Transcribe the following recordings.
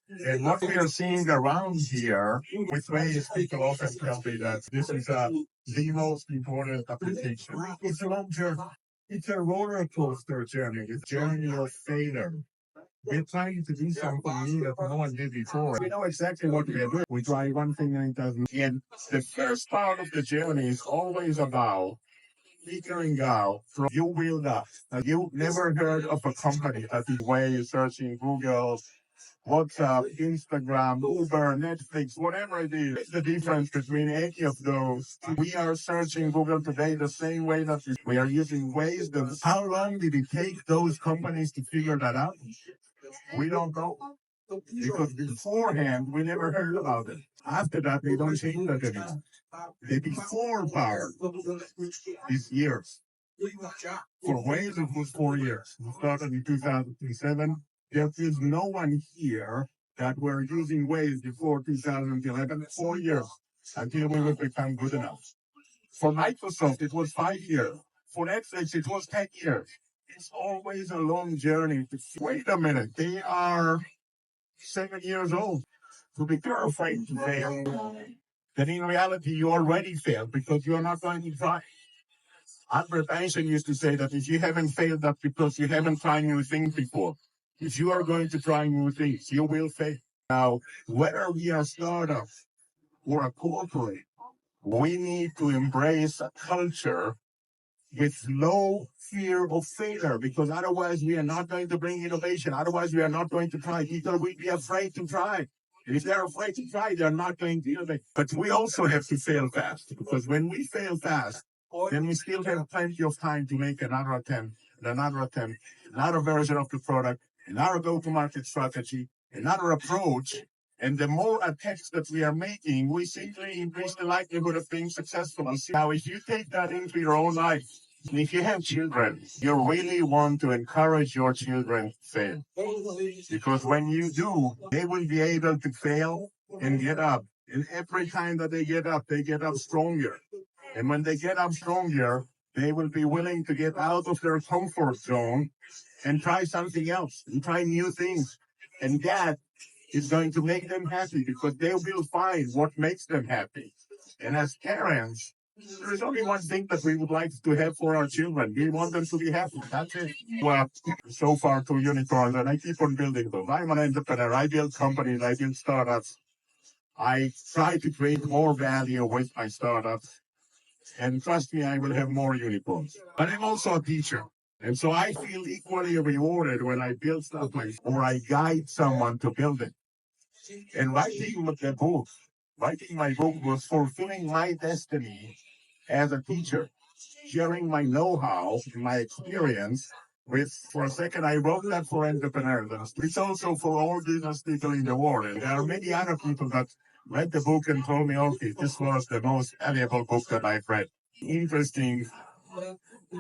And what we are seeing around here, with ways people often tell me that this is the most important application. It's a long journey. It's a roller coaster journey. It's a journey of failure. We're trying to do something new that no one did before. We know exactly what we are doing. We try one thing and it doesn't. And the first part of the journey is always about figuring out from you will not. You never heard of a company that is way searching Google, WhatsApp, Instagram, Uber, Netflix, whatever it is. What's the difference between any of those? We are searching Google today the same way that we are using Waze. How long did it take those companies to figure that out? We don't know. Because beforehand, we never heard about it. After that, they don't change that anymore. The before part is years. For Waze, it was 4 years. We started in 2007. There is no one here that were using Waze before 2011, 4 years, until we would become good enough. For Microsoft, it was 5 years. For Netflix, it was 10 years. It's always a long journey. Wait a minute, they are 7 years old. To be afraid to fail, then in reality, you already failed because you're not going to try. Albert Einstein used to say that if you haven't failed, that's because you haven't tried new things before. If you are going to try new things, you will fail. Now, whether we are a startup or a corporate, we need to embrace a culture with low fear of failure, because otherwise we are not going to bring innovation. Otherwise, we are not going to try. People will be afraid to try. If they're afraid to try, they're not going to innovate. But we also have to fail fast, because when we fail fast, then we still have plenty of time to make another attempt, another version of the product, another go-to-market strategy, another approach. And the more attempts that we are making, we simply increase the likelihood of being successful. Now, if you take that into your own life, if you have children, you really want to encourage your children to fail. Because when you do, they will be able to fail and get up. And every time that they get up stronger. And when they get up stronger, they will be willing to get out of their comfort zone and try something else and try new things. And that is going to make them happy, because they will find what makes them happy. And as parents, there is only one thing that we would like to have for our children. We want them to be happy. That's it. Well, so far 2 unicorns, and I keep on building those. I'm an entrepreneur. I build companies. I build startups. I try to create more value with my startups. And trust me, I will have more unicorns. But I'm also a teacher. And so I feel equally rewarded when I build stuff or I guide someone to build it. And writing my book was fulfilling my destiny as a teacher, sharing my know-how, my experience for a second, I wrote that for entrepreneurs. It's also for all business people in the world. And there are many other people that read the book and told me, okay, this was the most valuable book that I've read. Interesting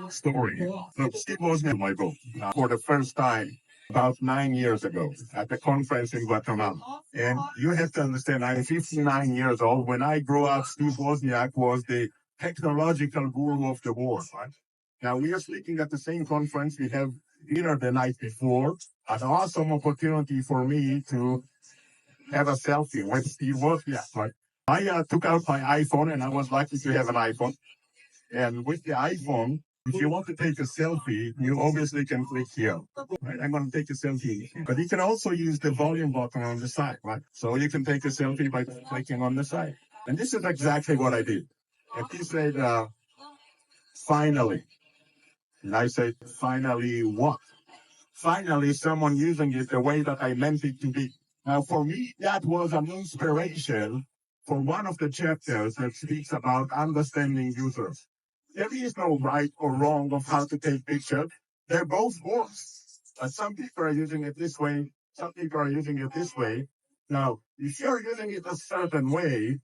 story. Look, Steve was in my book for the first time about 9 years ago at the conference in Guatemala. And you have to understand, I'm 59 years old. When I grew up, Steve Wozniak was the technological guru of the world. Right? Now, we are speaking at the same conference. We have dinner the night before. An awesome opportunity for me to have a selfie with Steve Wozniak. Right? I took out my iPhone, and I was lucky to have an iPhone. And with the iPhone, if you want to take a selfie, you obviously can click here. Right? I'm going to take a selfie. But you can also use the volume button on the side. Right? So you can take a selfie by clicking on the side. And this is exactly what I did. And he said, finally. And I said, finally what? Finally, someone using it the way that I meant it to be. Now, for me, that was an inspiration for one of the chapters that speaks about understanding users. There is no right or wrong of how to take pictures. They're both works. But some people are using it this way. Some people are using it this way. Now, if you're using it a certain way,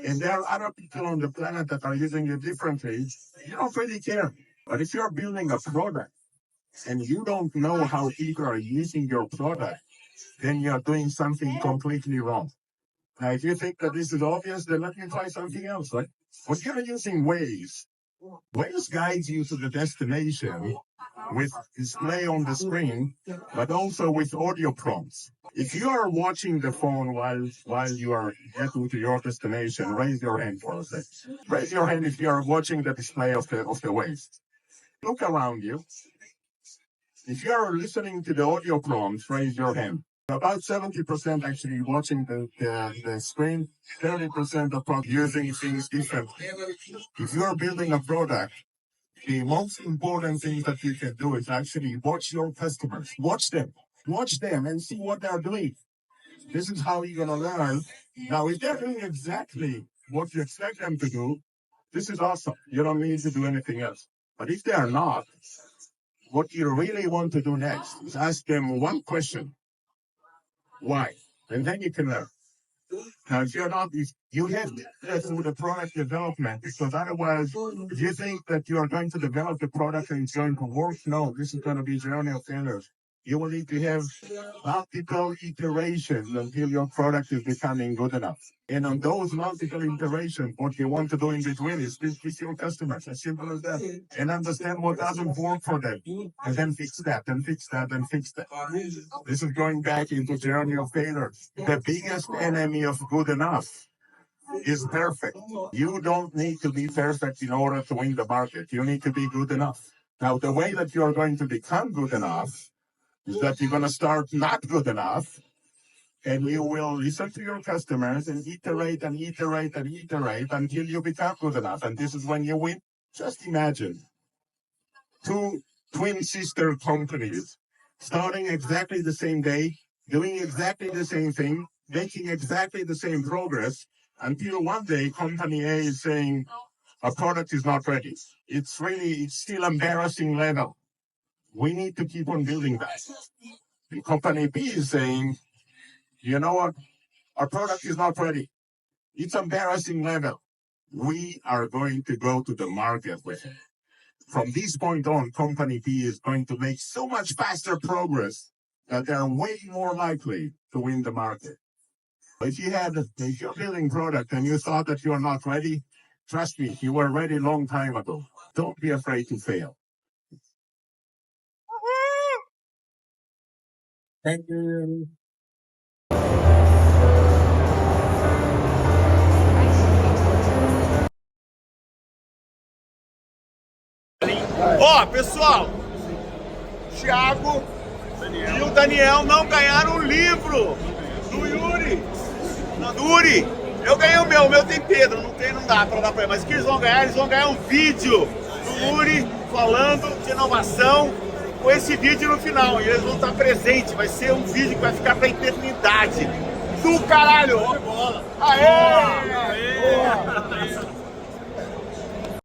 and there are other people on the planet that are using it differently, you don't really care. But if you're building a product and you don't know how people are using your product, then you're doing something completely wrong. Now, if you think that this is obvious, then let me try something else, right? When you're using Waze guides you to the destination with display on the screen, but also with audio prompts. If you are watching the phone while you are getting to your destination, raise your hand for a second. Raise your hand if you are watching the display of the waves. Look around you. If you are listening to the audio prompts, raise your hand. About 70% actually watching the screen, 30% are using things differently. If you are building a product, the most important thing that you can do is actually watch your customers. Watch them and see what they're doing. This is how you're going to learn. Now, if they're doing exactly what you expect them to do, this is awesome. You don't need to do anything else. But if they are not, what you really want to do next is ask them one question. Why? And then you can learn. Now, if you're not, you have to go through the product development, because otherwise, if you think that you are going to develop the product and it's going to work, no, this is going to be a journey of failures. You will need to have multiple iterations until your product is becoming good enough. And on those multiple iterations, what you want to do in between is speak with your customers, as simple as that, and understand what doesn't work for them, and then fix that, and fix that, and fix that. This is going back into journey of failures. The biggest enemy of good enough is perfect. You don't need to be perfect in order to win the market. You need to be good enough. Now, the way that you are going to become good enough is that you're going to start not good enough, and you will listen to your customers and iterate and iterate and iterate until you become good enough. And this is when you win. Just imagine two twin sister companies starting exactly the same day, doing exactly the same thing, making exactly the same progress, until one day company A is saying, our product is not ready. It's still embarrassing level. We need to keep on building that. The company B is saying, you know what? Our product is not ready. It's embarrassing level. We are going to go to the market with it. From this point on, company B is going to make so much faster progress that they're way more likely to win the market. If you're building product and you thought that you're not ready, trust me, you were ready a long time ago. Don't be afraid to fail. Thank you. Ó, pessoal, o Thiago e o Daniel não ganharam o livro do Yuri. Não, do Uri. Eu ganhei o meu tem Pedro, não dá pra dar pra ele. Mas o que eles vão ganhar? Eles vão ganhar um vídeo do Uri falando de inovação com esse vídeo no final. E eles vão estar presentes, vai ser um vídeo que vai ficar pra eternidade. Do caralho! Aê! Aê!